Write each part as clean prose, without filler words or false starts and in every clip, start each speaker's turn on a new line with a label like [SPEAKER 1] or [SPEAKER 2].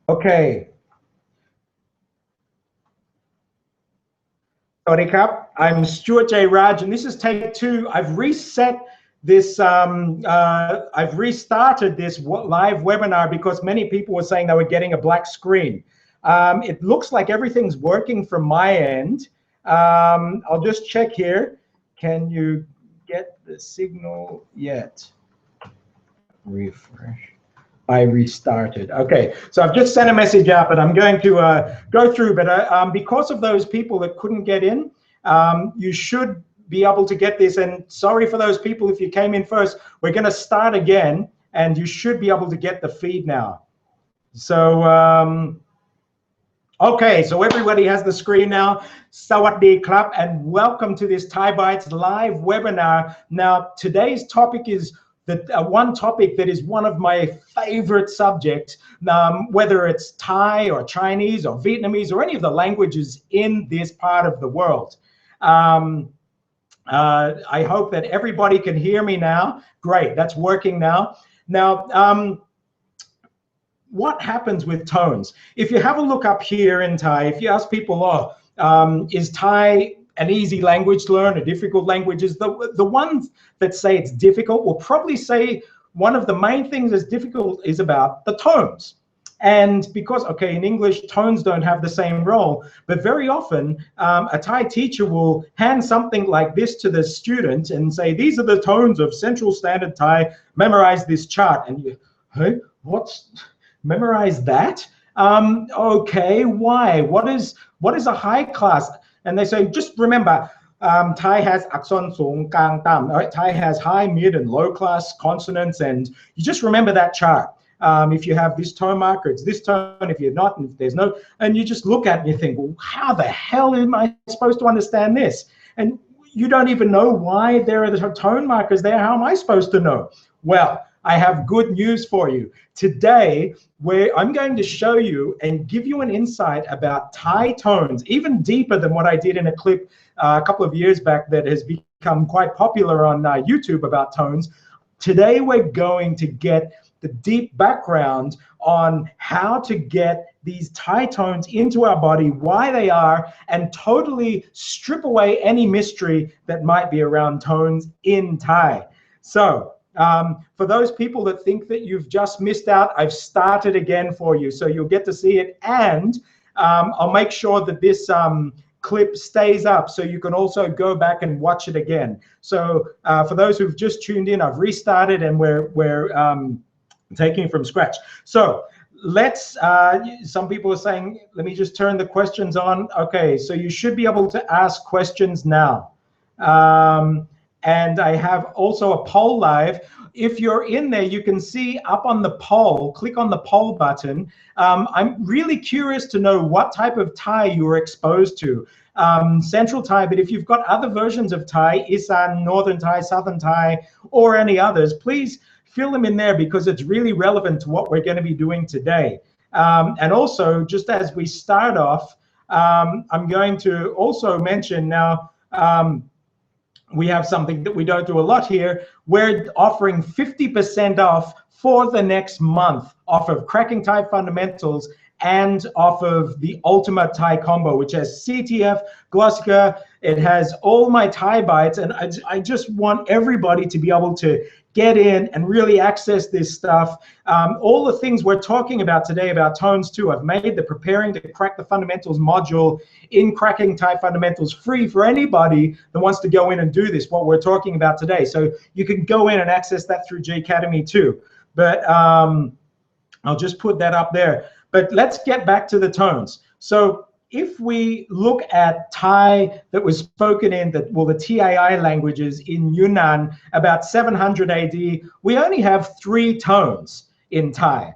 [SPEAKER 1] Okay. Sorry, Cap. I'm Stuart J. Raj, and this is take two. I've reset this. I've restarted this live webinar because many people were saying they were getting a black screen. It looks like everything's working from my end. I'll just check here. Can you get the signal yet? Refresh. I restarted. Okay, so I've just sent a message out, but I'm going to go through. But because of those people that couldn't get in, you should be able to get this. And sorry for those people if you came in first. We're going to start again, and you should be able to get the feed now. So, okay, so everybody has the screen now. Sawadee Club, and welcome to this ThaiBites live webinar. Now, today's topic is one topic that is one of my favorite subjects, whether it's Thai or Chinese or Vietnamese or any of the languages in this part of the world. I hope that everybody can hear me now. Great, that's working now. Now, what happens with tones? If you have a look up here in Thai, if you ask people, is Thai an easy language to learn, a difficult language? Is the ones that say it's difficult will probably say one of the main things that's difficult is about the tones. And because, okay, in English, tones don't have the same role, but very often a Thai teacher will hand something like this to the student and say, these are the tones of Central Standard Thai, memorize this chart. And you, hey, what's, memorize that? Okay, why? What is a high class? And they say, just remember, Thai has akson sung kang tam. Right? Thai has high, mid, and low class consonants, and you just remember that chart. If you have this tone marker, it's this tone. If you're not, and if there's no, and you just look at it and you think, well, how the hell am I supposed to understand this? And you don't even know why there are the tone markers there. How am I supposed to know? Well, I have good news for you. Today, I'm going to show you and give you an insight about Thai tones, even deeper than what I did in a clip a couple of years back that has become quite popular on YouTube about tones. Today, we're going to get the deep background on how to get these Thai tones into our body, why they are, and totally strip away any mystery that might be around tones in Thai. So, for those people that think that you've just missed out, I've started again for you, so you'll get to see it, and I'll make sure that this clip stays up so you can also go back and watch it again. So for those who've just tuned in, I've restarted and we're taking from scratch. So let's, some people are saying, let me just turn the questions on. Okay, so you should be able to ask questions now. And I have also a poll live. If you're in there, you can see up on the poll, click on the poll button. I'm really curious to know what type of Thai you were exposed to. Central Thai, but if you've got other versions of Thai, Isan, Northern Thai, Southern Thai, or any others, please fill them in there because it's really relevant to what we're going to be doing today. And also, just as we start off, I'm going to also mention now, we have something that we don't do a lot here. We're offering 50% off for the next month off of Cracking Thai Fundamentals and off of the Ultimate Thai Combo, which has CTF, Glossica, it has all my ThaiBites, and I just want everybody to be able to get in and really access this stuff. All the things we're talking about today about tones too, I've made the Preparing to Crack the Fundamentals module in Cracking Thai Fundamentals free for anybody that wants to go in and do this, what we're talking about today. So you can go in and access that through J Academy too. But I'll just put that up there. But let's get back to the tones. So if we look at Thai that was spoken in the TAI languages in Yunnan about 700 AD, we only have 3 tones in Thai.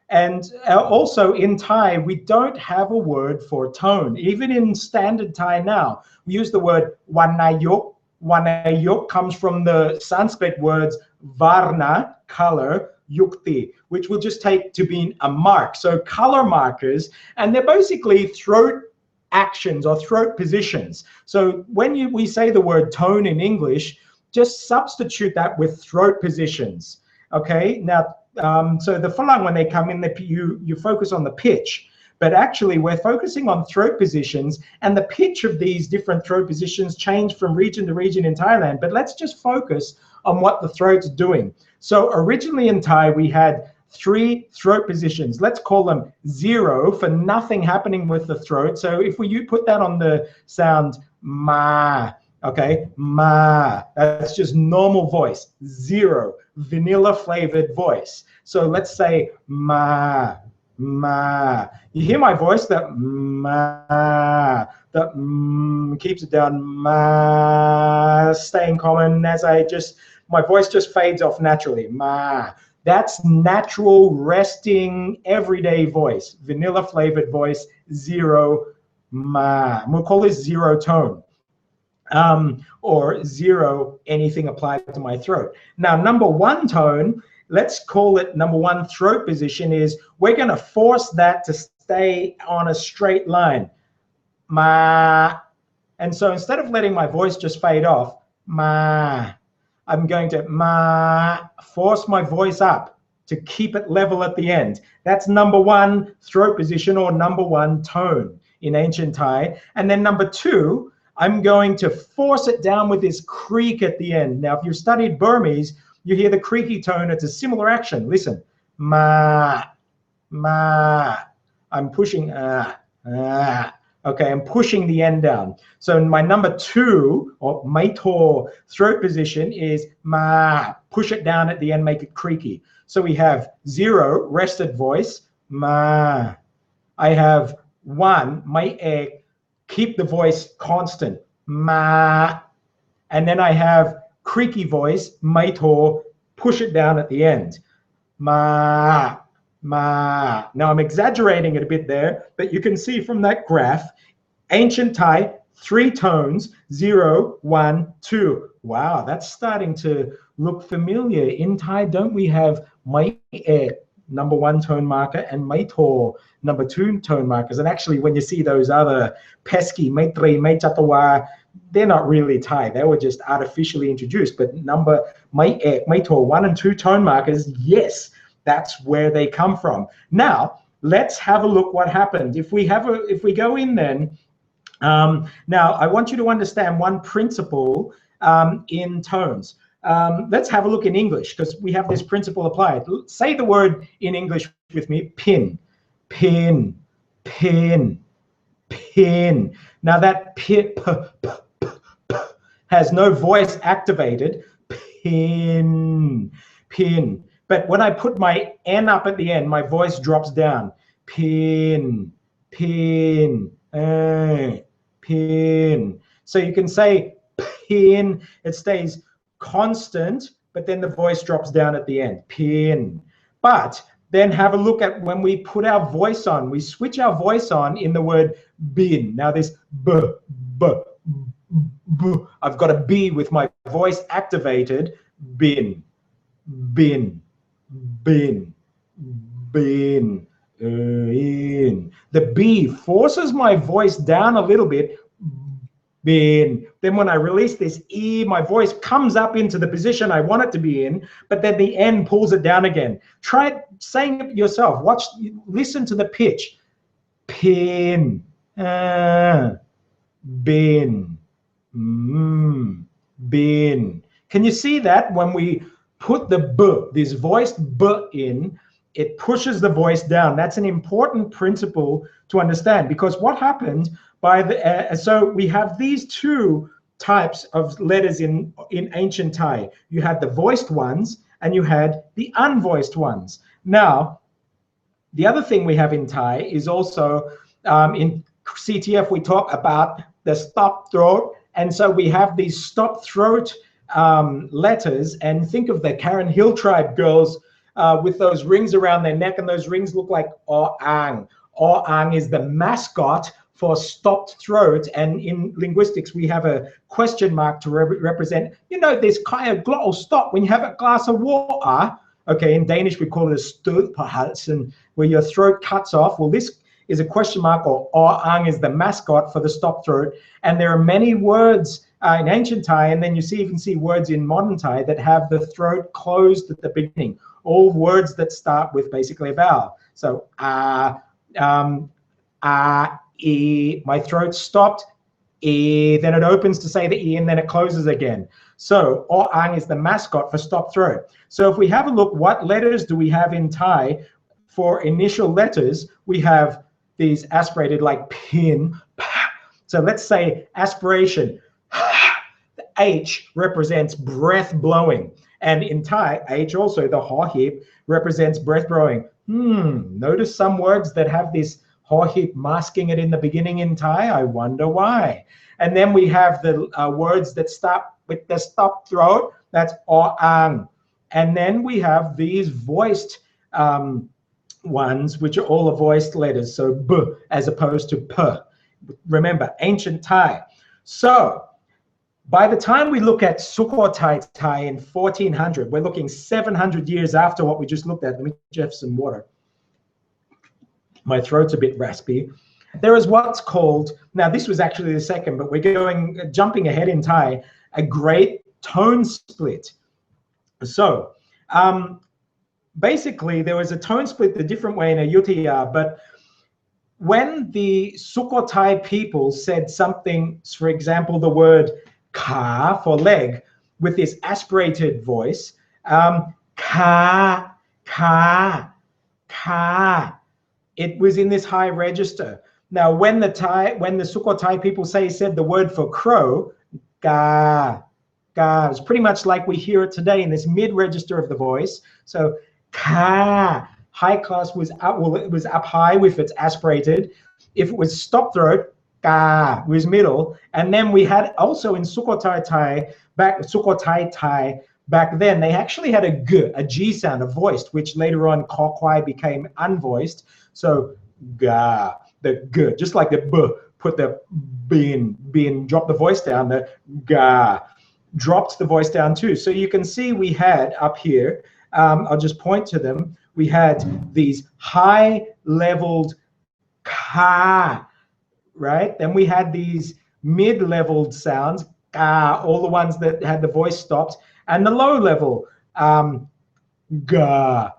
[SPEAKER 1] And also in Thai, we don't have a word for tone. Even in standard Thai now, we use the word Wanayok. Wanayok comes from the Sanskrit words Varna, color, Yukti, which we'll just take to being a mark. So color markers, and they're basically throat actions or throat positions. So when we say the word tone in English, just substitute that with throat positions. Okay, now, so the phalang, when they come in, you focus on the pitch. But actually, we're focusing on throat positions, and the pitch of these different throat positions change from region to region in Thailand. But let's just focus on what the throat's doing. So originally in Thai, we had 3 throat positions. Let's call them 0 for nothing happening with the throat. So if you put that on the sound ma, okay, ma, that's just normal voice. 0, vanilla flavored voice. So let's say ma, ma. You hear my voice, that ma, that keeps it down, ma, staying common as my voice just fades off naturally, ma. That's natural, resting, everyday voice, vanilla flavored voice, 0, ma. We'll call this 0 tone. Or 0, anything applied to my throat. Now, number 1 tone, let's call it number 1 throat position, is we're going to force that to stay on a straight line. Ma. And so instead of letting my voice just fade off, ma, I'm going to ma, force my voice up to keep it level at the end. That's number 1 throat position, or number 1 tone in ancient Thai. And then number 2, I'm going to force it down with this creak at the end. Now, if you've studied Burmese, you hear the creaky tone. It's a similar action. Listen, ma, ma. I'm pushing, okay, I'm pushing the end down. So my number 2, or maito throat position, is ma. Push it down at the end, make it creaky. So we have 0, rested voice, ma. I have 1, mai ek, keep the voice constant, ma. And then I have creaky voice, maito, push it down at the end, ma, ma. Now I'm exaggerating it a bit there, but you can see from that graph, ancient Thai, 3 tones, 0, 1, 2. Wow, that's starting to look familiar. In Thai, don't we have mai ek, number 1 tone marker, and maito, number 2 tone markers? And actually, when you see those other pesky maitri, maitatawa, they're not really Thai. They were just artificially introduced. But number mai ek, maito, 1 and 2 tone markers, yes, that's where they come from. Now, let's have a look what happened. If we go in then, now I want you to understand one principle in tones. Let's have a look in English, because we have this principle applied. Say the word in English with me: pin, pin, pin, pin. Now that p has no voice activated. Pin, pin. But when I put my N up at the end, my voice drops down. Pin, pin, pin. So you can say pin, it stays constant, but then the voice drops down at the end. Pin. But then have a look at when we put our voice on. We switch our voice on in the word bin. Now this b, b, b. I've got a B with my voice activated. Bin, bin, bin, bin, in. The B forces my voice down a little bit. Bin. Then when I release this E, my voice comes up into the position I want it to be in, but then the N pulls it down again. Try saying it yourself. Listen to the pitch. Pin, bin, bin. Can you see that when we put the B, this voiced B in, it pushes the voice down? That's an important principle to understand, because what happened by the so we have these 2 types of letters in ancient Thai. You had the voiced ones and you had the unvoiced ones. Now, the other thing we have in Thai is also in CTF we talk about the stop throat, and so we have these stop throat letters. And think of the Karen Hill tribe girls with those rings around their neck, and those rings look like o-ang. O-ang is the mascot for stopped throat, and in linguistics we have a question mark to represent, this kind of glottal stop when you have a glass of water. Okay, in Danish we call it a stødpåhalsen, where your throat cuts off. Well, this is a question mark, or ang is the mascot for the stop throat. And there are many words in ancient Thai, and then you even see words in modern Thai that have the throat closed at the beginning. All words that start with basically a vowel. So e, my throat stopped, e, then it opens to say the e, and then it closes again. So ang is the mascot for stop throat. So if we have a look, what letters do we have in Thai for initial letters? We have these aspirated like pin. So let's say aspiration. The H represents breath blowing. And in Thai, H also, the haw hip, represents breath blowing. Notice some words that have this haw hip masking it in the beginning in Thai. I wonder why. And then we have the words that start with the stop throat. That's ang. And then we have these voiced ones, which are all the voiced letters. So b as opposed to p. Remember, ancient Thai. So by the time we look at Sukhothai Thai in 1400, we're looking 700 years after what we just looked at. Let me have some water. My throat's a bit raspy. There is what's called, now this was actually the second, but we're jumping ahead in Thai, a great tone split. So basically there was a tone split the different way in Ayutthaya, but when the Sukhothai people said something, for example, the word ka for leg with this aspirated voice, ka, it was in this high register. Now, when the Sukhothai people said the word for crow, ga, it's pretty much like we hear it today in this mid register of the voice. So ka, high class was up, well, it was up high if it's aspirated. If it was stop throat, ka was middle. And then we had also in Sukhothai Thai, back then, they actually had a G sound, a voiced, which later on Kokwai became unvoiced. So ga, the g, just like the b, put the b in, drop the voice down, the ga dropped the voice down too. So you can see we had up here, I'll just point to them, we had these high leveled ka, right? Then we had these mid leveled sounds, ka, all the ones that had the voice stopped, and the low level, ga.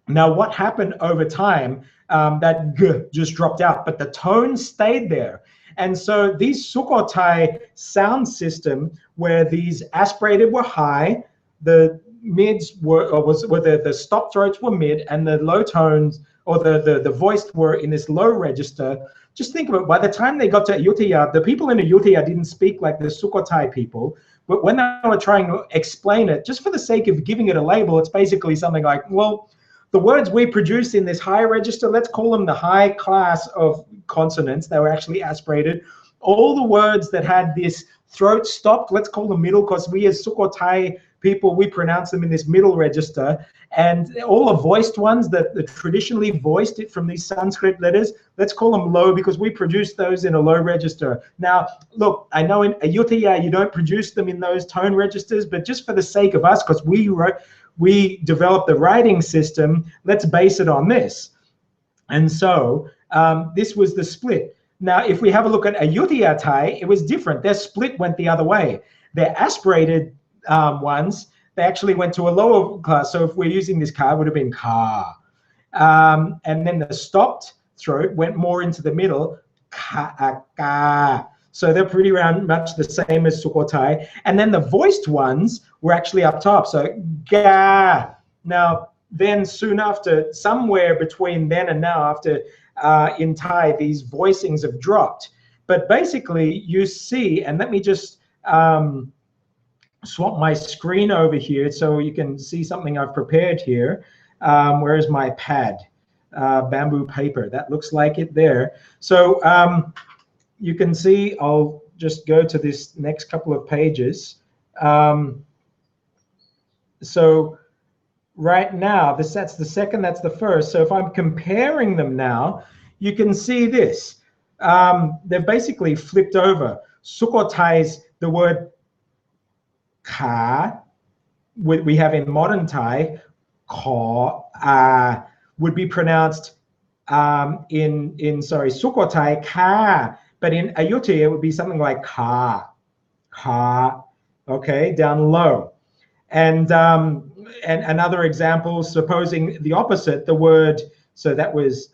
[SPEAKER 1] Now what happened over time, that g just dropped out, but the tone stayed there. And so these Sukhothai sound system, where these aspirated were high, the mids were the stop throats were mid, and the low tones or the voiced were in this low register. Just think of it, by the time they got to Ayutthaya, the people in Ayutthaya didn't speak like the Sukhothai people, but when they were trying to explain it, just for the sake of giving it a label, it's basically something like, well, the words we produce in this high register, let's call them the high class of consonants. They were actually aspirated. All the words that had this throat stopped, let's call them middle, because we as Sukhothai people, we pronounce them in this middle register. And all the voiced ones that traditionally voiced it from these Sanskrit letters, let's call them low, because we produce those in a low register. Now, look, I know in Ayutthaya you don't produce them in those tone registers, but just for the sake of us, because we developed the writing system, let's base it on this. And so this was the split. Now, if we have a look at Ayutthaya Thai, it was different. Their split went the other way. Their aspirated ones, they actually went to a lower class. So if we're using this ka, it would have been ka. And then the stopped throat went more into the middle, ka. So they're pretty much the same as Sukhothai. And then the voiced ones were actually up top. So ga. Now, then soon after, somewhere between then and now, after in Thai, these voicings have dropped. But basically, you see, and let me just swap my screen over here so you can see something I've prepared here. Where is my pad? Bamboo paper. That looks like it there. So you can see, I'll just go to this next couple of pages. So right now, that's the second, that's the first. So if I'm comparing them now, you can see this. They've basically flipped over. Sukhothai's, the word ka, we have in modern Thai, ka, would be pronounced in Sukhothai, ka, but in Ayutthaya it would be something like ka, ka, okay, down low. And another example, supposing the opposite, the word, so that was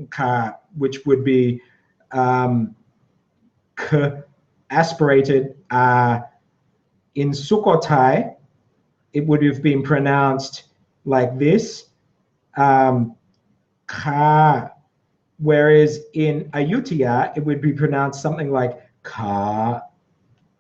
[SPEAKER 1] ka, which would be k, aspirated. In Sukhothai, it would have been pronounced like this, ka, whereas in Ayutthaya, it would be pronounced something like ka,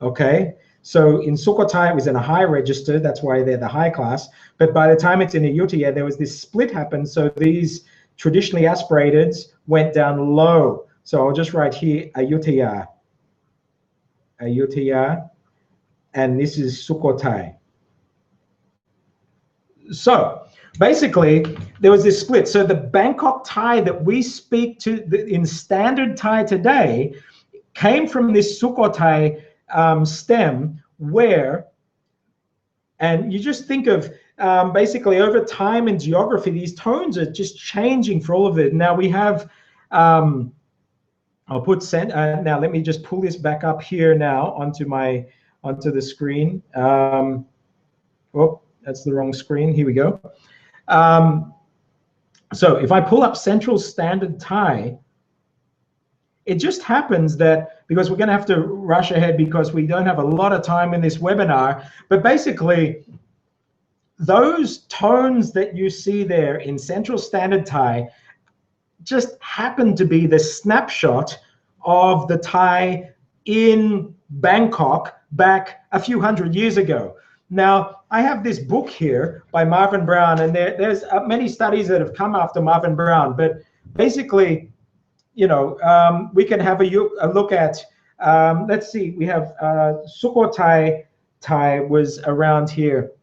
[SPEAKER 1] okay? So in Sukhothai, it was in a high register, that's why they're the high class, but by the time it's in Ayutthaya, there was this split happen, so these traditionally aspirateds went down low. So I'll just write here, Ayutthaya, Ayutthaya, and this is Sukhothai. So basically, there was this split. So the Bangkok Thai that we speak to in standard Thai today came from this Sukhothai stem where, and you just think of basically over time and geography, these tones are just changing for all of it. Now we have, I'll put, now let me just pull this back up here now onto the screen. Oh, that's the wrong screen. Here we go. So if I pull up Central Standard Thai, it just happens that, because we're going to have to rush ahead because we don't have a lot of time in this webinar, but basically those tones that you see there in Central Standard Thai just happen to be the snapshot of the Thai in Bangkok back a few hundred years ago. Now, I have this book here by Marvin Brown, and there's many studies that have come after Marvin Brown, but basically, you know, we can have a look at, let's see, we have Sukhothai Thai was around here,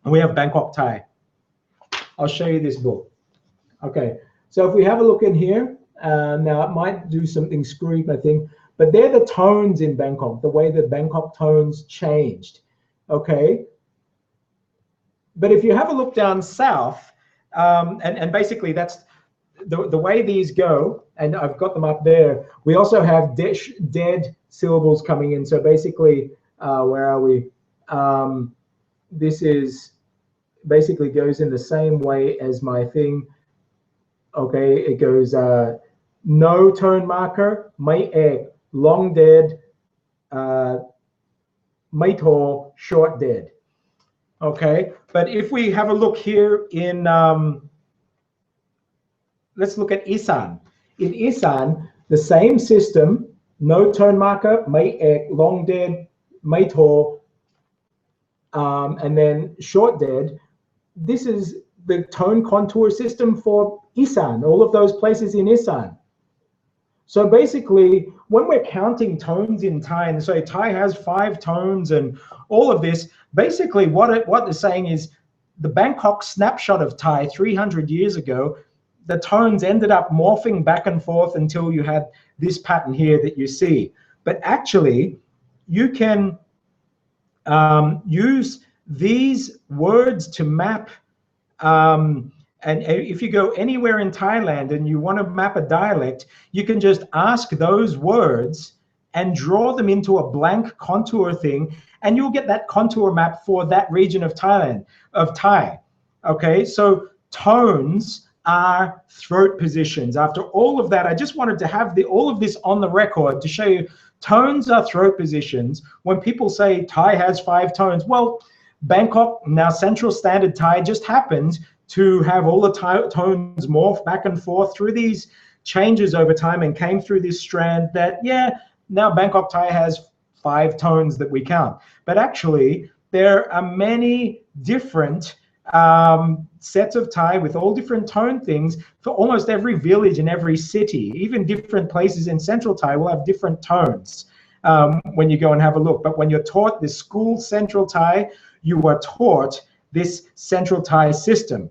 [SPEAKER 1] and we have Bangkok Thai. I'll show you this book. Okay, so if we have a look in here, now it might do something screwy, I think, but they're the tones in Bangkok, the way the Bangkok tones changed. Okay, but if you have a look down south, and basically that's the way these go, and I've got them up there. We also have dead syllables coming in. So basically, where are we? This is basically goes in the same way as my thing. Okay, it goes no tone marker, mai ek, long dead, mai to, short dead. Okay, but if we have a look here in, let's look at Isan. In Isan, the same system, no tone marker, mai ek, long dead, mai to, and then short dead. This is the tone contour system for Isan, all of those places in Isan. So basically, when we're counting tones in Thai, and so Thai has 5 tones and all of this, basically what they're saying is the Bangkok snapshot of Thai 300 years ago, the tones ended up morphing back and forth until you had this pattern here that you see. But actually, you can use these words to map, and if you go anywhere in Thailand and you want to map a dialect, you can just ask those words and draw them into a blank contour thing, and you'll get that contour map for that region of Thailand, of Thai. Okay, so tones are throat positions. After all of that, I just wanted to have all of this on the record to show you tones are throat positions. When people say Thai has 5 tones, well, Bangkok, now Central Standard Thai, just happens to have all the tones morph back and forth through these changes over time and came through this strand that, yeah, now Bangkok Thai has 5 tones that we count. But actually, there are many different sets of Thai with all different tone things for almost every village in every city. Even different places in Central Thai will have different tones when you go and have a look. But when you're taught this school Central Thai, you are taught this Central Thai system.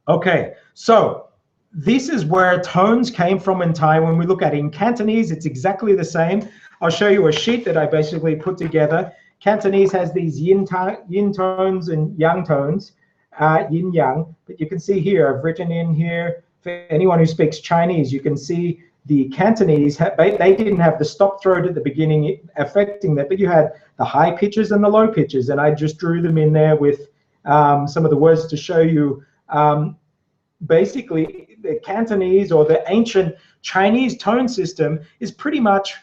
[SPEAKER 1] Okay, so this is where tones came from in Thai. When we look at it in Cantonese, it's exactly the same. I'll show you a sheet that I basically put together. Cantonese has these yin tones and yang tones, yin yang. But you can see here, I've written in here, for anyone who speaks Chinese, you can see the Cantonese, they didn't have the stop throat at the beginning affecting that, but you had the high pitches and the low pitches, and I just drew them in there with some of the words to show you. Basically, the Cantonese or the ancient Chinese tone system is pretty much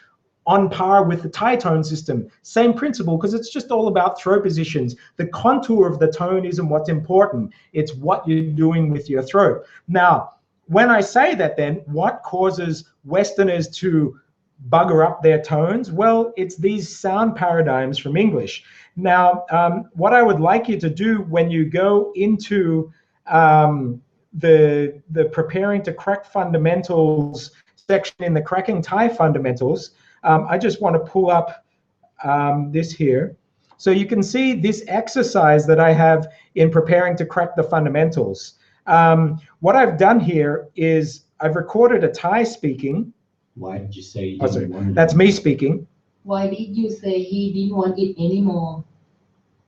[SPEAKER 1] on par with the Thai tone system. Same principle, because it's just all about throat positions. The contour of the tone isn't what's important. It's what you're doing with your throat. Now, when I say that, then what causes Westerners to bugger up their tones? Well, it's these sound paradigms from English. Now, what I would like you to do when you go into the preparing to crack fundamentals section in the cracking Thai fundamentals, I just want to pull up this here. So you can see this exercise that I have in preparing to crack the fundamentals. What I've done here is I've recorded a Thai speaking.
[SPEAKER 2] Why did you say you didn't want it?
[SPEAKER 1] That's me speaking.
[SPEAKER 3] Why did you say he didn't want it anymore?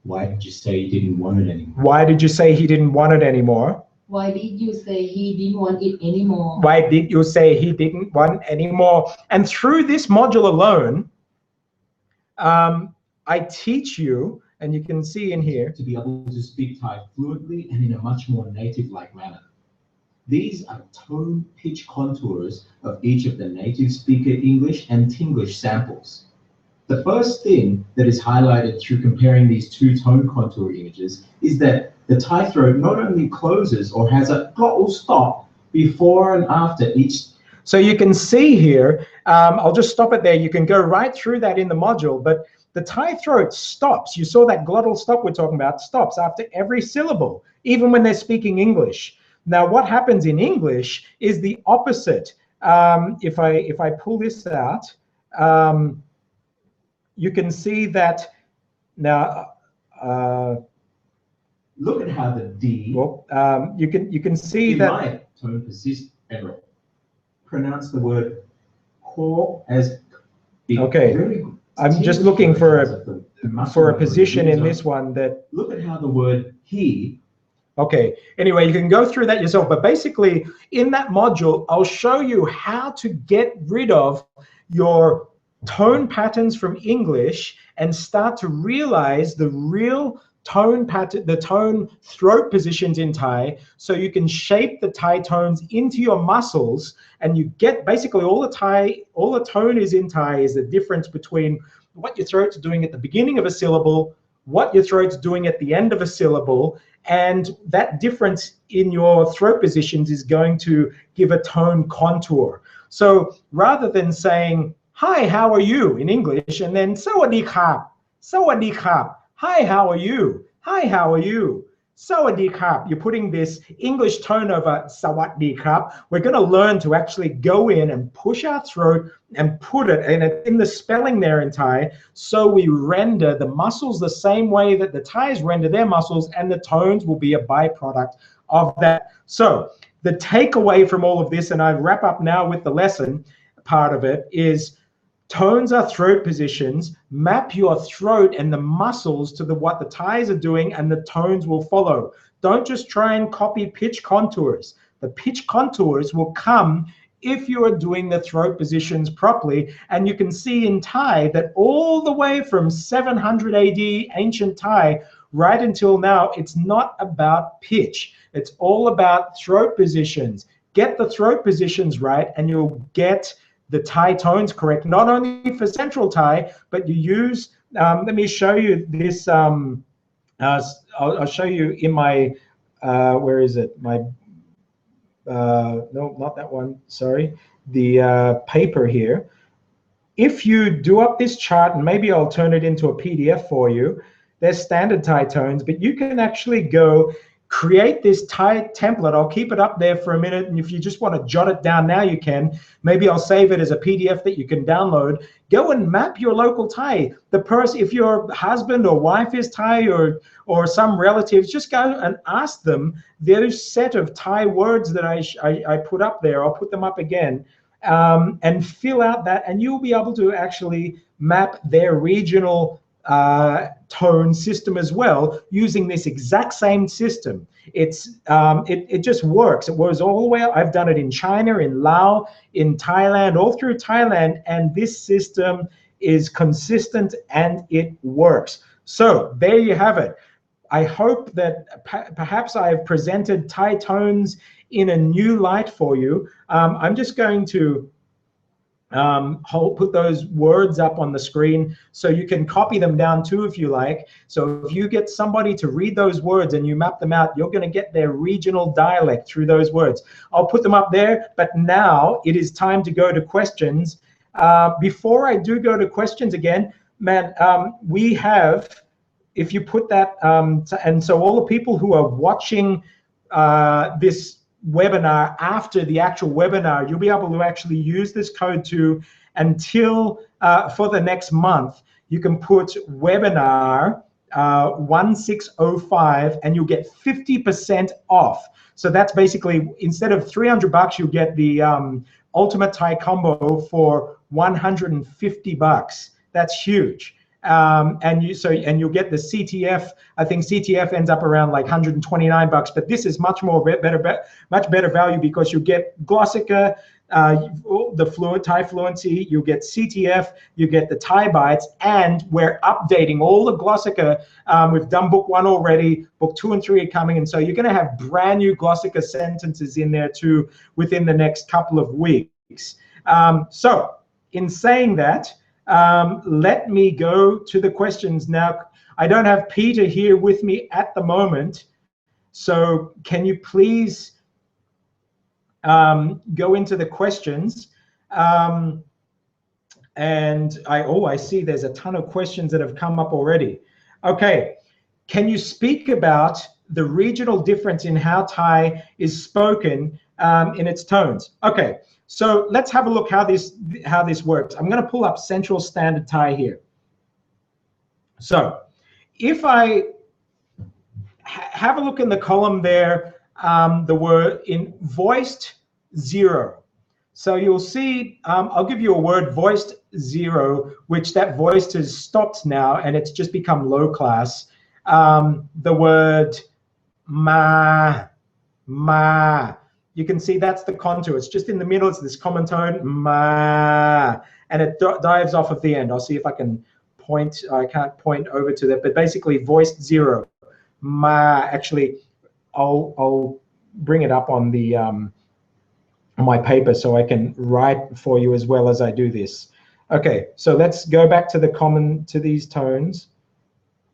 [SPEAKER 2] Why did you say you didn't want it anymore?
[SPEAKER 1] Why did you say he didn't want it anymore?
[SPEAKER 3] Why did you say he didn't want it anymore?
[SPEAKER 1] Why did you say he didn't want anymore? And through this module alone, I teach you, and you can see in here,
[SPEAKER 2] to be able to speak Thai fluently and in a much more native-like manner. These are tone pitch contours of each of the native speaker English and Tinglish samples. The first thing that is highlighted through comparing these two tone contour images is that the Thai throat not only closes or has a glottal stop before and after each.
[SPEAKER 1] So you can see here, I'll just stop it there. You can go right through that in the module, but the Thai throat stops. You saw that glottal stop we're talking about, stops after every syllable, even when they're speaking English. Now, what happens in English is the opposite. If I pull this out, you can see that now.
[SPEAKER 2] Look at how the D.
[SPEAKER 1] Well, you can see that.
[SPEAKER 2] My tone persists ever. Pronounce the word "core" as.
[SPEAKER 1] Okay. I'm just looking for a position in this one that.
[SPEAKER 2] Look at how the word "he."
[SPEAKER 1] Okay, anyway, you can go through that yourself, but basically in that module, I'll show you how to get rid of your tone patterns from English and start to realize the real tone pattern, the tone throat positions in Thai, so you can shape the Thai tones into your muscles, and you get basically all the tone is in Thai is the difference between what your throat's doing at the beginning of a syllable, what your throat's doing at the end of a syllable, and that difference in your throat positions is going to give a tone contour. So rather than saying, hi, how are you in English, and then sawadee krap, sawadee krap, hi, how are you? Hi, how are you? Sawadee krap. You're putting this English tone over sawadee krap. We're going to learn to actually go in and push our throat and put it in the spelling there in Thai, so we render the muscles the same way that the Thais render their muscles, and the tones will be a byproduct of that. So the takeaway from all of this, and I wrap up now with the lesson part of it, is tones are throat positions. Map your throat and the muscles to what the Thais are doing, and the tones will follow. Don't just try and copy pitch contours. The pitch contours will come if you are doing the throat positions properly. And you can see in Thai that all the way from 700 AD, ancient Thai, right until now, it's not about pitch. It's all about throat positions. Get the throat positions right, and you'll get the Thai tones correct, not only for Central Thai, but you use, let me show you this, I'll show you in my, where is it? My, no, not that one, sorry. The paper here. If you do up this chart, and maybe I'll turn it into a PDF for you, there's standard Thai tones, but you can actually go create this Thai template. I'll keep it up there for a minute, and if you just want to jot it down now, you can. Maybe I'll save it as a PDF that you can download. Go and map your local Thai. The person, if your husband or wife is Thai, or some relatives, just go and ask them those set of Thai words that I put up there. I'll put them up again, and fill out that, and you'll be able to actually map their regional tone system as well, using this exact same system. It just works. It goes all the way. I've done it in China, in Laos, in Thailand, all through Thailand, and this system is consistent and it works. So there you have it. I hope that perhaps I have presented Thai tones in a new light for you. I'm just going to put those words up on the screen so you can copy them down too if you like. So if you get somebody to read those words and you map them out, you're going to get their regional dialect through those words. I'll put them up there, but now it is time to go to questions. Before I do go to questions again, man, we have, if you put that, and so all the people who are watching this webinar after the actual webinar, you'll be able to actually use this code to until for the next month. You can put webinar 1605 and you'll get 50% off. So that's basically, instead of $300, you'll get the ultimate Thai combo for $150. That's huge. And you'll get the CTF. I think CTF ends up around like $129, but this is much better value because you get Glossica, the Thai fluency, you get CTF, you get the ThaiBites, and we're updating all the Glossica. We've done book 1 already, book 2 and 3 are coming, and so you're going to have brand new Glossica sentences in there too within the next couple of weeks. So in saying that, let me go to the questions now. I don't have Peter here with me at the moment, so can you please go into the questions? And I see there's a ton of questions that have come up already. Okay, can you speak about the regional difference in how Thai is spoken in its tones? Okay. So let's have a look how this works. I'm going to pull up Central Standard Thai here. So if I have a look in the column there, the word in voiced 0. So you'll see, I'll give you a word, voiced 0, which that voiced has stopped now and it's just become low class. The word ma. You can see that's the contour. It's just in the middle. It's this common tone, ma, and it dives off at the end. I'll see if I can point. I can't point over to that, but basically voiced 0, ma. Actually, I'll bring it up on the on my paper so I can write for you as well as I do this. Okay, so let's go back to these tones,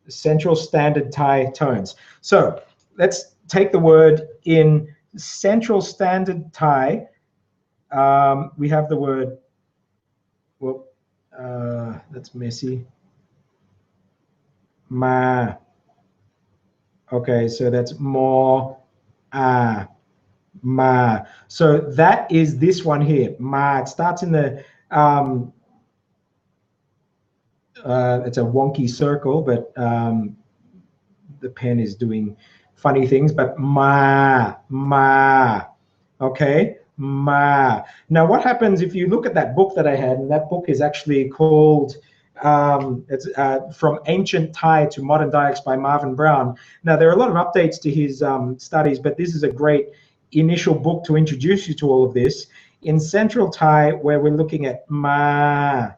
[SPEAKER 1] Central Standard Thai tones. So let's take the word in Central Standard Thai. We have the word, well, that's messy. Ma. Okay, so that's more, ma. So that is this one here, ma. It starts in the, it's a wonky circle, but the pen is doing funny things, but ma, okay, ma. Now what happens if you look at that book that I had, and that book is actually called, it's From Ancient Thai to Modern Dialects by Marvin Brown. Now there are a lot of updates to his studies, but this is a great initial book to introduce you to all of this. In Central Thai, where we're looking at ma.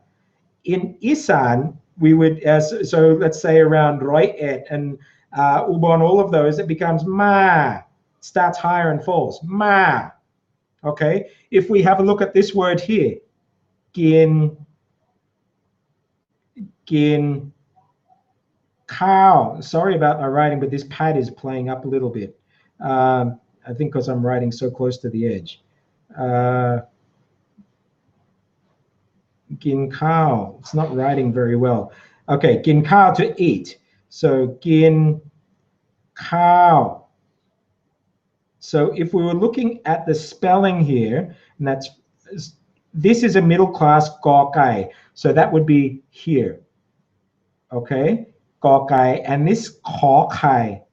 [SPEAKER 1] In Isan, we would, so let's say around Roi Et and Ubon, all of those, it becomes ma, starts higher and falls, ma. Okay, if we have a look at this word here, gin, cow. Sorry about my writing, but this pad is playing up a little bit. I think because I'm writing so close to the edge. Gin cow, it's not writing very well. Okay, gin cow, to eat. So gin cow. So if we were looking at the spelling here, and this is a middle class gõ kai, so that would be here. Okay, gõ kai, and this khõ kai,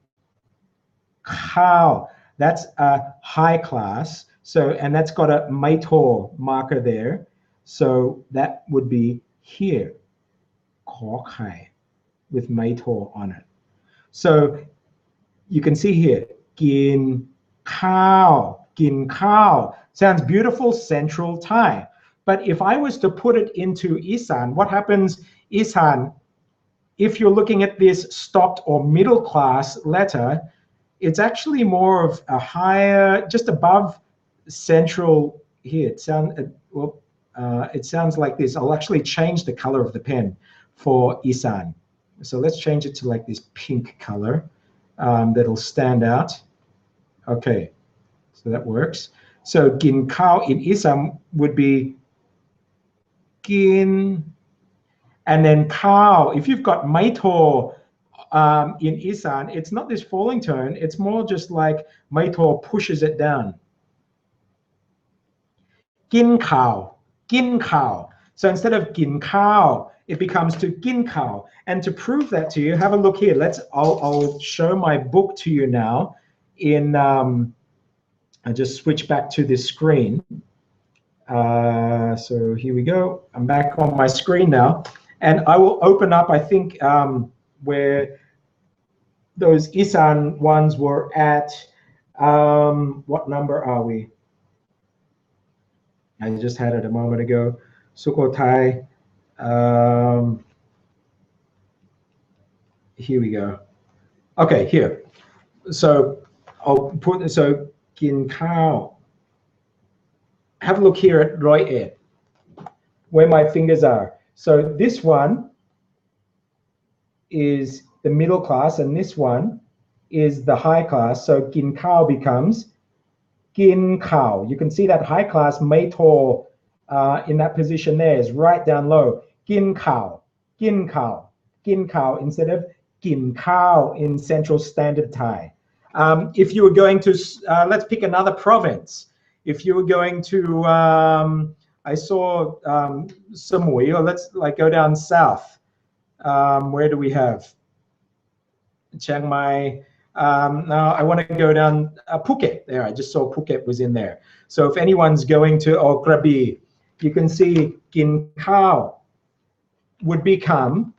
[SPEAKER 1] cow, that's a high class. So, and that's got a maitor marker there. So that would be here, khõ kai. with Maitor on it. So you can see here, gin cow, sounds beautiful, central Thai. But if I was to put it into Isan, what happens, Isan, if you're looking at this stopped or middle class letter, it's actually more of a higher, just above central here. It sounds like this. I'll actually change the color of the pen for Isan. So let's change it to like this pink color that'll stand out. Okay, so that works. So gin cow in Isan would be gin, and then cow. If you've got Maitor in Isan, it's not this falling tone. It's more just like Maitor pushes it down. Gin cow, gin cow. So instead of gin cow, it becomes to gin cow. And to prove that to you, have a look here. I'll show my book to you now. I just switch back to this screen. So here we go. I'm back on my screen now, and I will open up, I think, where those Isan ones were at. What number are we? I just had it a moment ago. Sukhothai. Here we go. Okay, here. So I'll put, so gin cow. Have a look here at Roy Ed, where my fingers are. So this one is the middle class, and this one is the high class. So gin cow becomes gin cow. You can see that high class Maitor in that position there is right down low. Gin cow, gin cow, gin cow instead of gin cow in Central Standard Thai. If you were going to, let's pick another province. If you were going to, I saw Samui, or let's like go down south. Where do we have? Chiang Mai. Now I want to go down Phuket. There, I just saw Phuket was in there. So if anyone's going to Krabi, you can see gin cow would become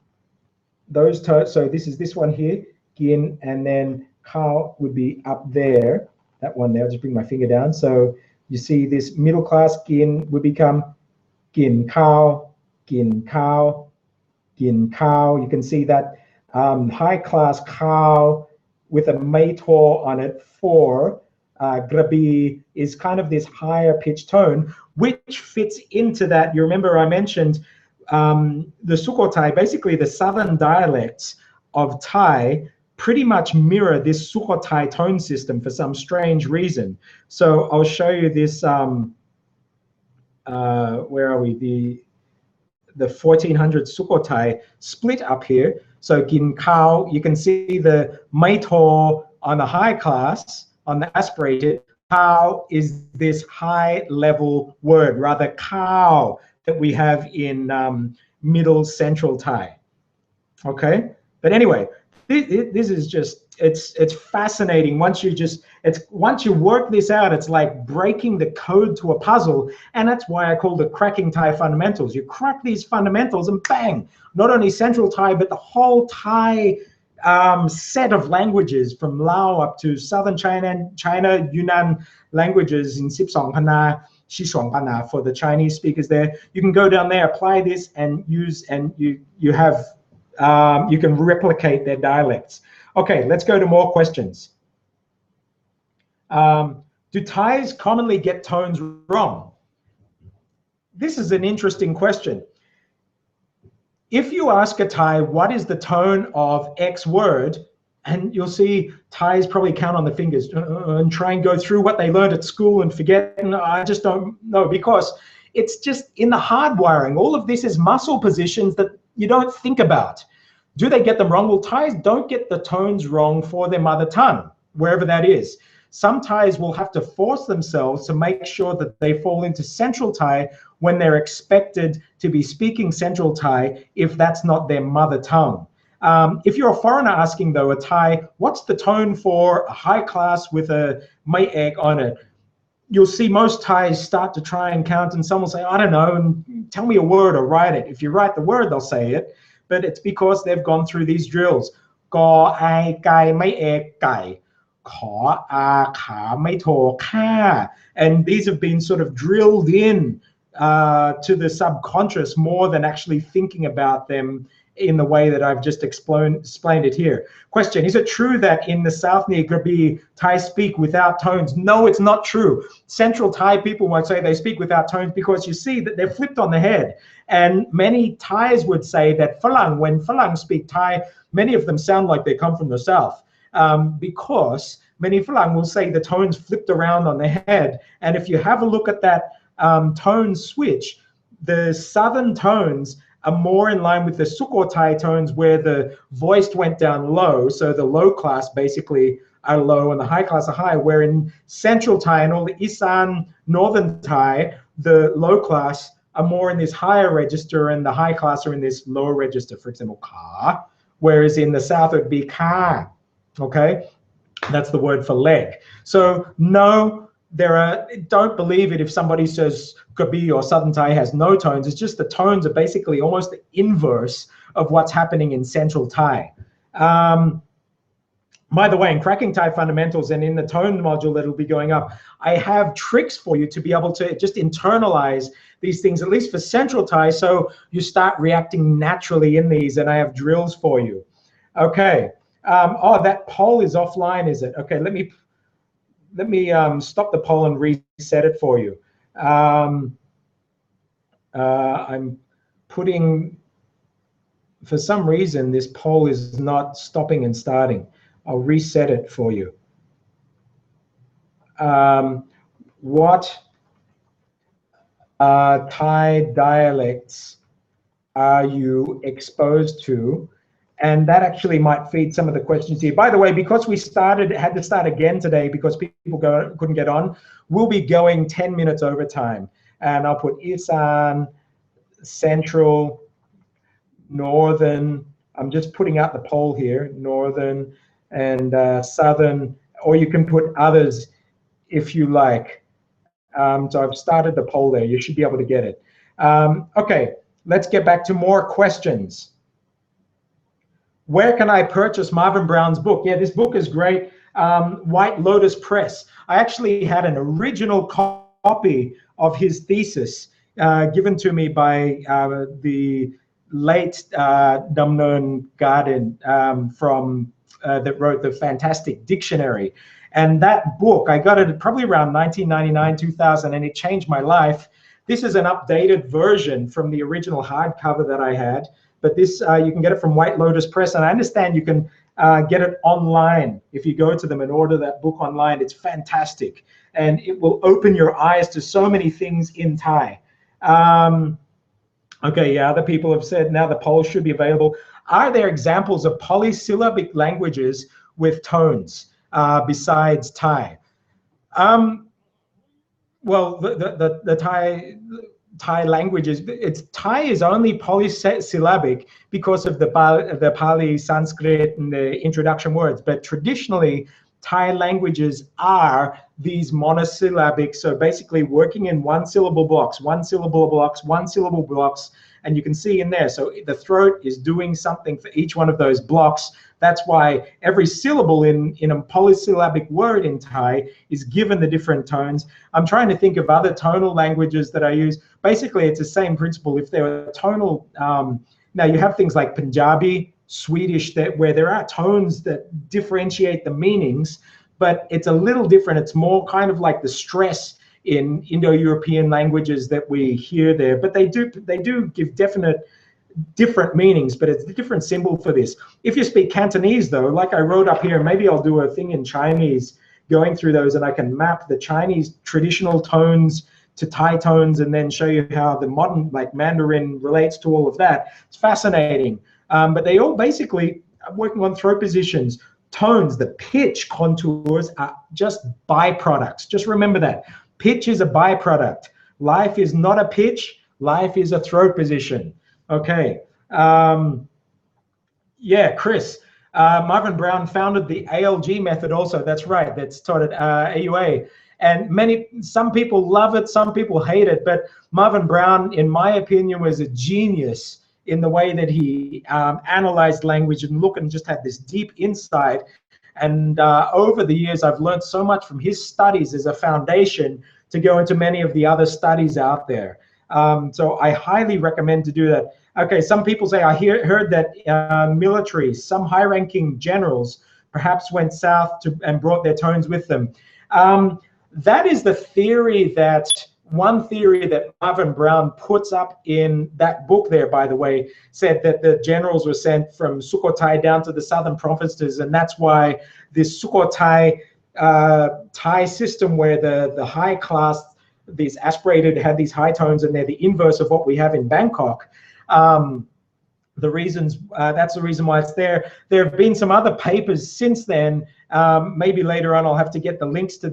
[SPEAKER 1] those. So this is this one here, gin, and then cow would be up there. That one there. I'll just bring my finger down. So you see this middle class gin would become gin cow, gin cow, gin cow. You can see that high class cow with a Maitor on it for Grabi is kind of this higher pitch tone, which fits into that. You remember I mentioned the Sukhothai, basically the southern dialects of Thai pretty much mirror this Sukhothai tone system for some strange reason. So I'll show you this, where are we? The 1400 Sukhothai split up here. So gin cow, you can see the Maitor on the high class, on the aspirated. Cow is this high level word, rather cow, that we have in middle central Thai. Okay, but anyway, this is just, it's fascinating. Once you work this out, it's like breaking the code to a puzzle, and that's why I call it cracking Thai fundamentals. You crack these fundamentals and bang, not only central Thai, but the whole Thai set of languages from Lao up to southern China, Yunnan languages in Sipsong Pana, Shishuang Pana for the Chinese speakers there. You can go down there, apply this, and use, and you have, you can replicate their dialects. Okay, let's go to more questions. Do Thais commonly get tones wrong? This is an interesting question. If you ask a Thai, what is the tone of X word, and you'll see Thais probably count on the fingers and try and go through what they learned at school and forget, and I just don't know, because it's just in the hardwiring. All of this is muscle positions that you don't think about. Do they get them wrong? Well, Thais don't get the tones wrong for their mother tongue, wherever that is. Some Thais will have to force themselves to make sure that they fall into Central Thai when they're expected to be speaking Central Thai if that's not their mother tongue. If you're a foreigner asking, though, a Thai, what's the tone for a high class with a mai egg on it? You'll see most Thais start to try and count, and some will say, I don't know, and tell me a word or write it. If you write the word, they'll say it. but it's because they've gone through these drills. Ko ai kai mai e kai. Ko a ka mai to ka. And these have been sort of drilled in to the subconscious more than actually thinking about them in the way that I've just explained it here. Question, is it true that in the South near Krabi, Thai speak without tones? No, it's not true. Central Thai people won't say they speak without tones because you see that they're flipped on the head. And many Thais would say that when Falang speak Thai, many of them sound like they come from the South because many Falang will say the tones flipped around on the head. And if you have a look at that tone switch, the Southern tones are more in line with the Sukhothai tones where the voice went down low. So the low class basically are low and the high class are high, where in Central Thai and all the Isan, Northern Thai, the low class are more in this higher register and the high class are in this lower register, for example, ka, whereas in the South it would be ka, okay? That's the word for leg. So no, don't believe it if somebody says Krabi or Southern Thai has no tones. It's just the tones are basically almost the inverse of what's happening in Central Thai. By the way, in Cracking Thai Fundamentals and in the tone module that'll be going up, I have tricks for you to be able to just internalize these things, at least for Central Thai, so you start reacting naturally in these, and I have drills for you. Okay. Oh, that poll is offline, is it? Okay, let me stop the poll and reset it for you. I'm putting, for some reason, this poll is not stopping and starting. I'll reset it for you. What Thai dialects are you exposed to? And that actually might feed some of the questions here. By the way, because we had to start again today because people couldn't get on, we'll be going 10 minutes over time. And I'll put Isan, Central, Northern. I'm just putting out the poll here, Northern and Southern, or you can put others if you like. So I've started the poll there. You should be able to get it. Okay, let's get back to more questions. Where can I purchase Marvin Brown's book? Yeah, this book is great. White Lotus Press. I actually had an original copy of his thesis given to me by the late Damnon Garden that wrote the fantastic dictionary. And that book, I got it probably around 1999, 2000, and it changed my life. This is an updated version from the original hardcover that I had. But this, you can get it from White Lotus Press, and I understand you can get it online. If you go to them and order that book online, it's fantastic. And it will open your eyes to so many things in Thai. Okay, yeah, other people have said now the poll should be available. Are there examples of polysyllabic languages with tones besides Thai? Well, the Thai languages, Thai is only polysyllabic because of the Pali, Sanskrit, and the introduction words. But traditionally, Thai languages are these monosyllabic, so basically working in one syllable blocks, and you can see in there, so the throat is doing something for each one of those blocks. That's why every syllable in a polysyllabic word in Thai is given the different tones. I'm trying to think of other tonal languages that I use. Basically, it's the same principle. If there are tonal, now you have things like Punjabi, Swedish, where there are tones that differentiate the meanings, but it's a little different. It's more kind of like the stress in Indo-European languages that we hear there, but they do give different meanings, but it's a different symbol for this. If you speak Cantonese though, like I wrote up here, maybe I'll do a thing in Chinese going through those, and I can map the Chinese traditional tones to Thai tones and then show you how the modern, like Mandarin, relates to all of that. It's fascinating. But they all basically are working on throat positions. Tones, the pitch contours are just byproducts. Just remember that. Pitch is a byproduct. Life is not a pitch. Life is a throat position. Okay. Yeah, Chris. Marvin Brown founded the ALG method also. That's right. That's taught at AUA. And some people love it, some people hate it. But Marvin Brown, in my opinion, was a genius in the way that he analyzed language and looked and just had this deep insight. And over the years, I've learned so much from his studies as a foundation to go into many of the other studies out there. So I highly recommend to do that. Okay, some people say, I heard that military, some high-ranking generals perhaps went south and brought their tones with them. That is the theory that, one theory that Marvin Brown puts up in that book there, by the way, said that the generals were sent from Sukhothai down to the southern provinces, and that's why this Sukhothai Thai system, where the high class, these aspirated, had these high tones, and they're the inverse of what we have in Bangkok. The reasons, that's the reason why it's there. There have been some other papers since then. Maybe later on I'll have to get the links to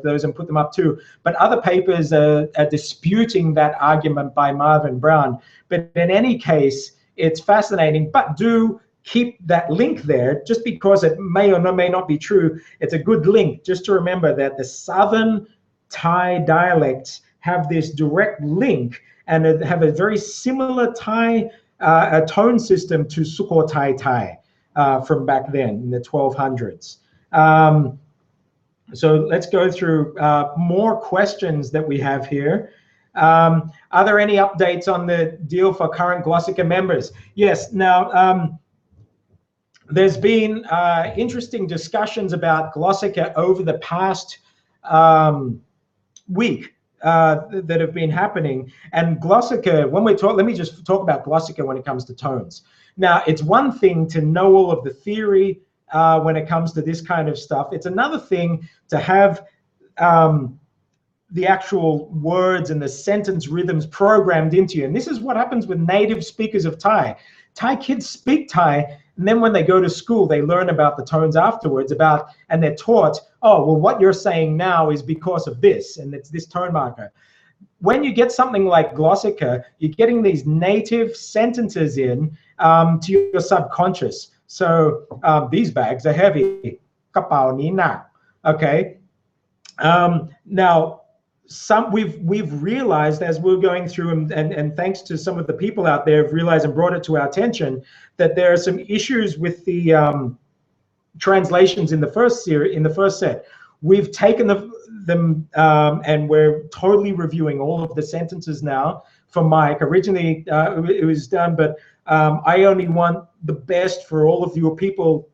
[SPEAKER 1] those and put them up too. But other papers are disputing that argument by Marvin Brown. But in any case, it's fascinating. But do keep that link there, just because it may or may not be true. It's a good link just to remember that the Southern Thai dialects have this direct link and have a very similar Thai a tone system to Sukhothai Thai from back then in the 1200s. So let's go through more questions that we have here. Are there any updates on the deal for current Glossica members? Yes, now there's been interesting discussions about Glossica over the past week. That have been happening. And Glossica, when we talk, let me just talk about Glossica when it comes to tones. Now, it's one thing to know all of the theory when it comes to this kind of stuff. It's another thing to have the actual words and the sentence rhythms programmed into you. And this is what happens with native speakers of Thai. Thai kids speak Thai, and then when they go to school, they learn about the tones afterwards, and they're taught, oh, well, what you're saying now is because of this, and it's this tone marker. When you get something like Glossica, you're getting these native sentences in to your subconscious. So these bags are heavy. Kapao ni nak. Okay. Now, we've realized as we're going through, and thanks to some of the people out there have realized and brought it to our attention, that there are some issues with the translations in the first series, in the first set. We've taken them and we're totally reviewing all of the sentences now for Mike. Originally it was done, but I only want the best for all of your people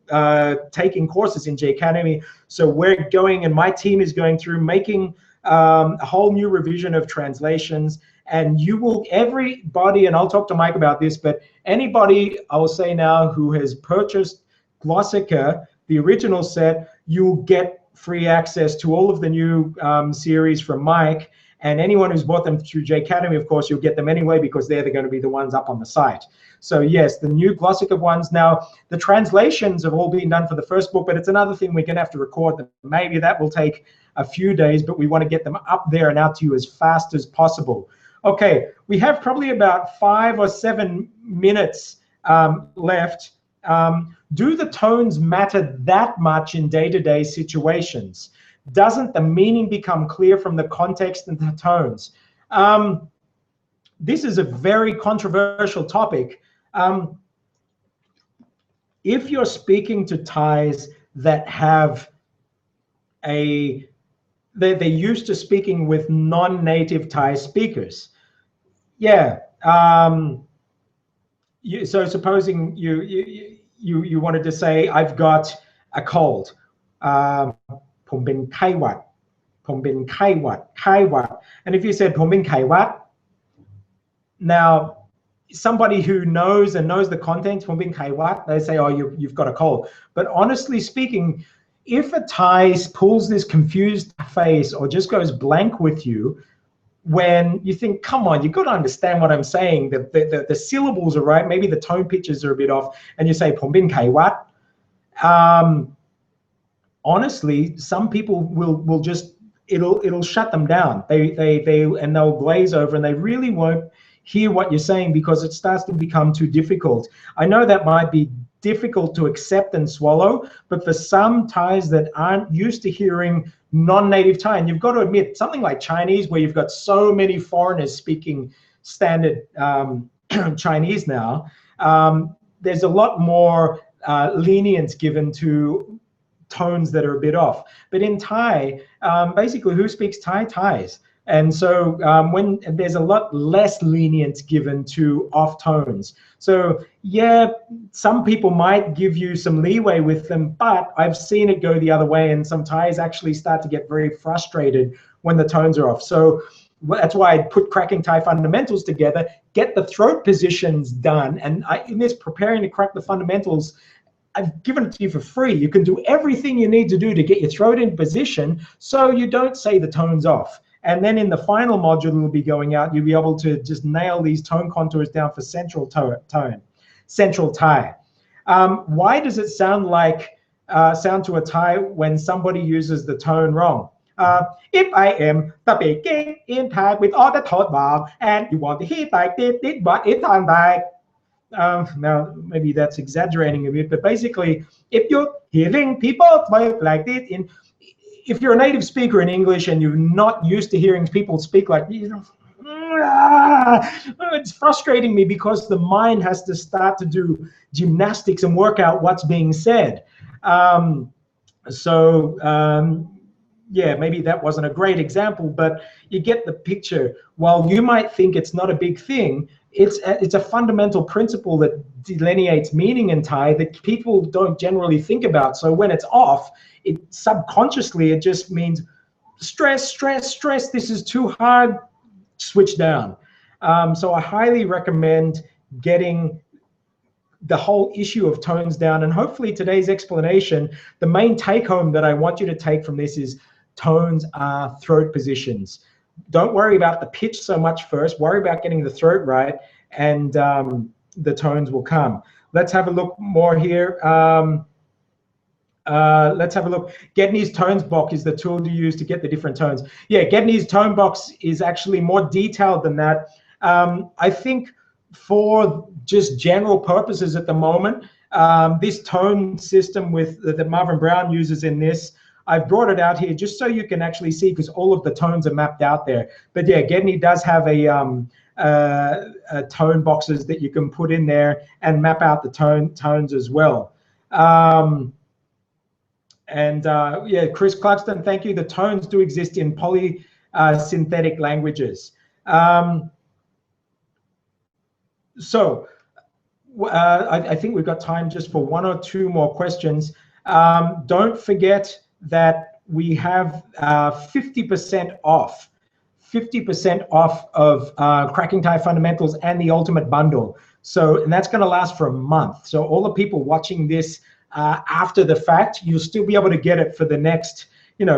[SPEAKER 1] taking courses in J Academy. So we're going, and my team is going through making a whole new revision of translations, and you will, everybody, and I'll talk to Mike about this, but anybody, I will say now, who has purchased Glossica, the original set, you'll get free access to all of the new series from Mike, and anyone who's bought them through J Academy, of course, you'll get them anyway, because they're going to be the ones up on the site. So yes, the new Glossica ones. Now, the translations have all been done for the first book, but it's another thing we're going to have to record them. Maybe that will take a few days, but we want to get them up there and out to you as fast as possible. Okay, we have probably about 5 or 7 minutes left. Do the tones matter that much in day-to-day situations? Doesn't the meaning become clear from the context and the tones? This is a very controversial topic. If you're speaking to Thais that have they're used to speaking with non-native Thai speakers. Yeah. So supposing you wanted to say, I've got a cold. ผมเป็นไข้หวัด ผมเป็นไข้หวัด ไข้หวัด. And if you said ผมเป็นไข้หวัด, now somebody who knows the content, ผมเป็นไข้หวัด, they say, oh, you've got a cold. But honestly speaking, if a Thai pulls this confused face or just goes blank with you, when you think, come on, you've got to understand what I'm saying, the syllables are right, maybe the tone pitches are a bit off, and you say ผมเป็นไข้หวัด, honestly, some people will just, it'll shut them down. And they'll glaze over, and they really won't hear what you're saying because it starts to become too difficult. I know that might be difficult to accept and swallow, but for some Thais that aren't used to hearing non-native Thai, and you've got to admit, something like Chinese, where you've got so many foreigners speaking standard Chinese now, there's a lot more lenience given to tones that are a bit off. But in Thai, basically, who speaks Thai? Thais. And so when there's a lot less lenience given to off tones. So yeah, some people might give you some leeway with them, but I've seen it go the other way, and some Thais actually start to get very frustrated when the tones are off. So that's why I put Cracking Thai Fundamentals together, get the throat positions done. And in this preparing to crack the fundamentals, I've given it to you for free. You can do everything you need to do to get your throat in position so you don't say the tones off. And then in the final module that will be going out, you'll be able to just nail these tone contours down for central tone, central Thai. Why does it sound to a Thai when somebody uses the tone wrong? If I am speaking in Thai with all the tone vowel and you want to hear like this, but it sounds like, now maybe that's exaggerating a bit, but basically, if you're hearing people speak like this, if you're a native speaker in English and you're not used to hearing people speak like this, it's frustrating me because the mind has to start to do gymnastics and work out what's being said. Yeah, maybe that wasn't a great example, but you get the picture. While you might think it's not a big thing, it's a fundamental principle that delineates meaning in Thai that people don't generally think about. So when it's off, subconsciously it just means stress, stress, stress. This is too hard. Switch down. So I highly recommend getting the whole issue of tones down. And hopefully today's explanation, the main take home that I want you to take from this is tones are throat positions. Don't worry about the pitch so much first. Worry about getting the throat right, and the tones will come. Let's have a look more here. Let's have a look. Gedney's Tones Box is the tool to use to get the different tones. Yeah, Gedney's Tone Box is actually more detailed than that. I think for just general purposes at the moment, this tone system that Marvin Brown uses in this, I've brought it out here just so you can actually see, because all of the tones are mapped out there. But yeah, Gedney does have a tone boxes that you can put in there and map out the tones as well. Yeah, Chris Clarkston, thank you. The tones do exist in polysynthetic languages. So I think we've got time just for one or two more questions. Don't forget that we have 50% off. 50% off of Cracking Thai Fundamentals and the Ultimate Bundle. And that's going to last for a month. So all the people watching this after the fact, you'll still be able to get it for the next,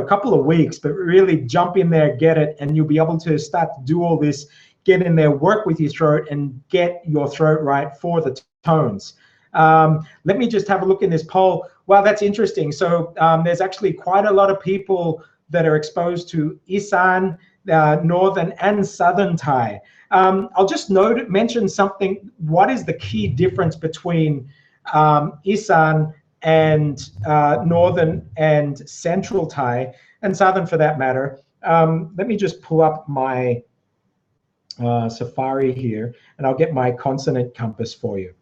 [SPEAKER 1] couple of weeks. But really jump in there, get it, and you'll be able to start to do all this. Get in there, work with your throat, and get your throat right for the tones. Let me just have a look in this poll. Wow, that's interesting. So there's actually quite a lot of people that are exposed to Isan, Northern and Southern Thai. I'll just mention something. What is the key difference between Isan and Northern and Central Thai, and Southern for that matter? Let me just pull up my Safari here, and I'll get my consonant compass for you.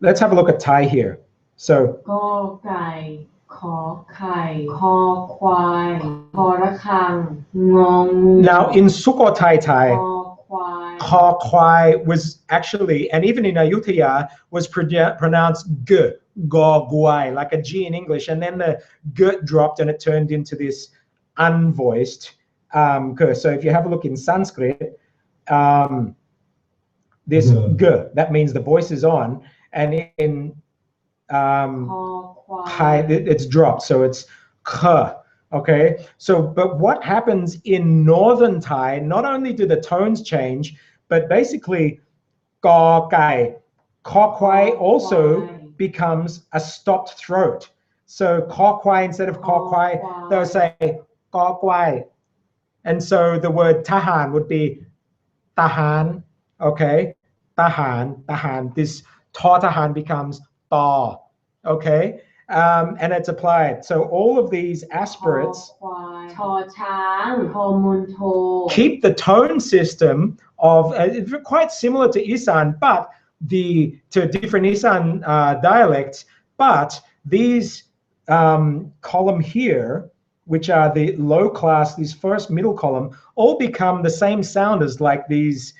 [SPEAKER 1] Let's have a look at Thai here. So
[SPEAKER 3] Go Gai, Kho Khai, Kho Kwai, Kho Rakhang, Ngong.
[SPEAKER 1] Now in Sukhothai Thai,
[SPEAKER 3] Kho Kwai.
[SPEAKER 1] Kho Kwai was actually, and even in Ayutthaya, was pronounced G, Go Guai, like a G in English, and then the G dropped and it turned into this unvoiced G. So if you have a look in Sanskrit, this G, that means the voice is on, and in Thai, it's dropped, so it's K. Okay, so but what happens in Northern Thai, not only do the tones change, but basically Go Gai, Kho Kwai also becomes a stopped throat. So Kho Kwai instead of Kho Kwai, they'll say Kho Kwai. And so the word Tahan would be Tahan, okay? Tahan, Tahan. This Ta Tahan becomes Ta, okay? And it's applied. So all of these aspirates keep the tone system of quite similar to Isan, but to different Isan dialects, but these column here, which are the low class, these first middle column, all become the same sounders like these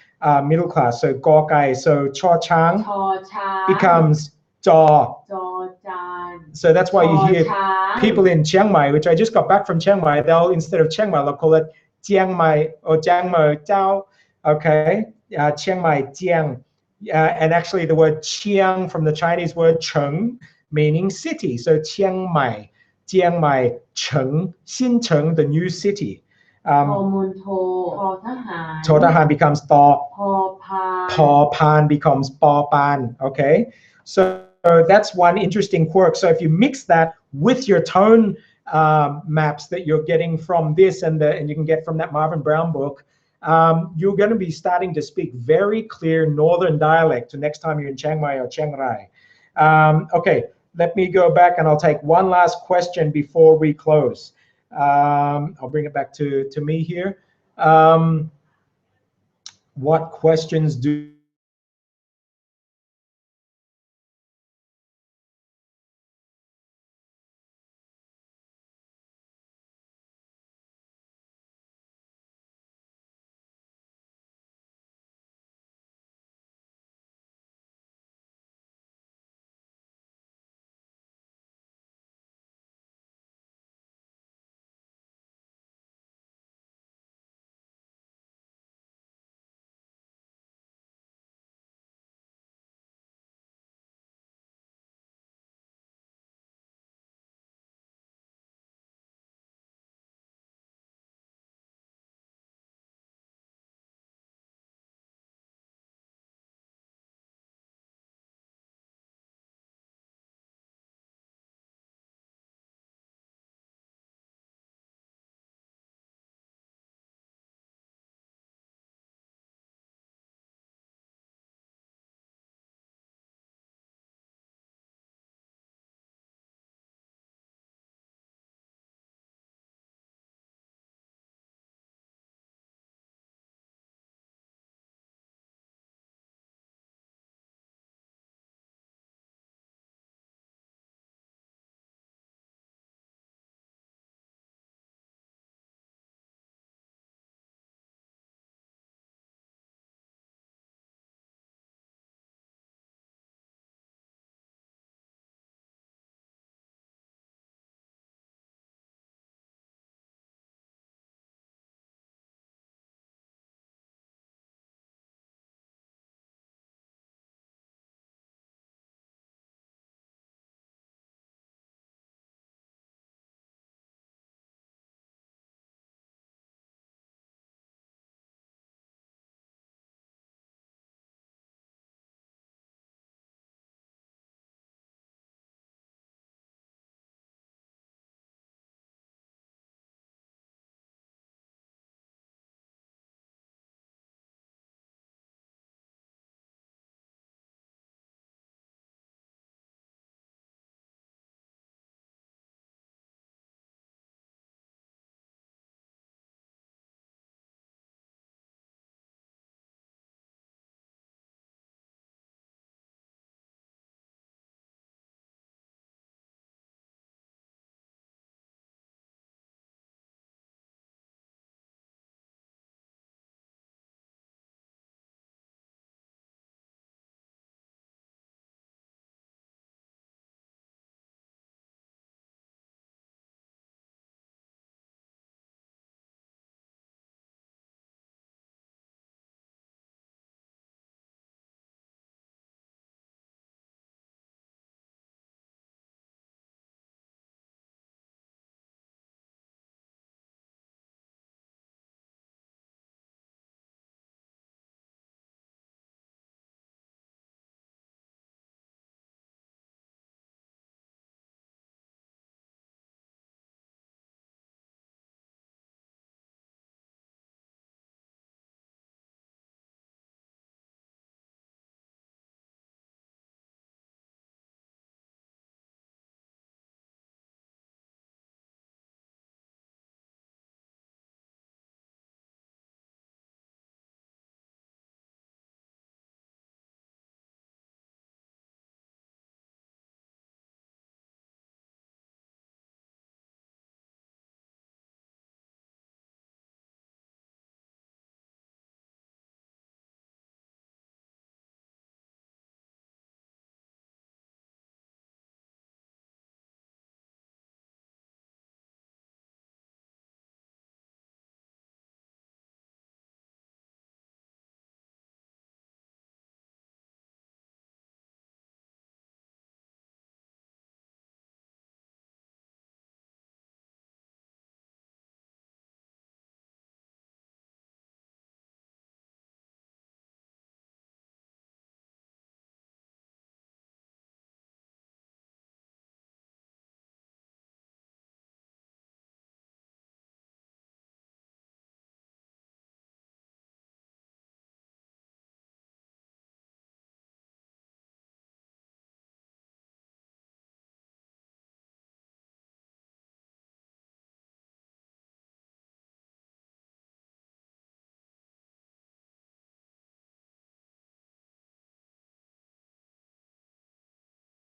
[SPEAKER 1] middle class. So Gokkai, so Cho Chang becomes Jaw. So that's why you hear people in Chiang Mai, which I just got back from Chiang Mai, they'll, instead of Chiang Mai, they'll call it Chiang Mai or Chiang Mai Jiao. Okay, Chiang Mai Jiang. And actually the word Chiang from the Chinese word Cheng, meaning city. So Chiang Mai, Cheng, Xincheng, the new city. Chotahan becomes To, Pao Pan becomes Pao Pan. Okay, so that's one interesting quirk. So if you mix that with your tone maps that you're getting from this and you can get from that Marvin Brown book, you're going to be starting to speak very clear Northern dialect next time you're in Chiang Mai or Chiang Rai. Okay, let me go back and I'll take one last question before we close. I'll bring it back to me here. What questions do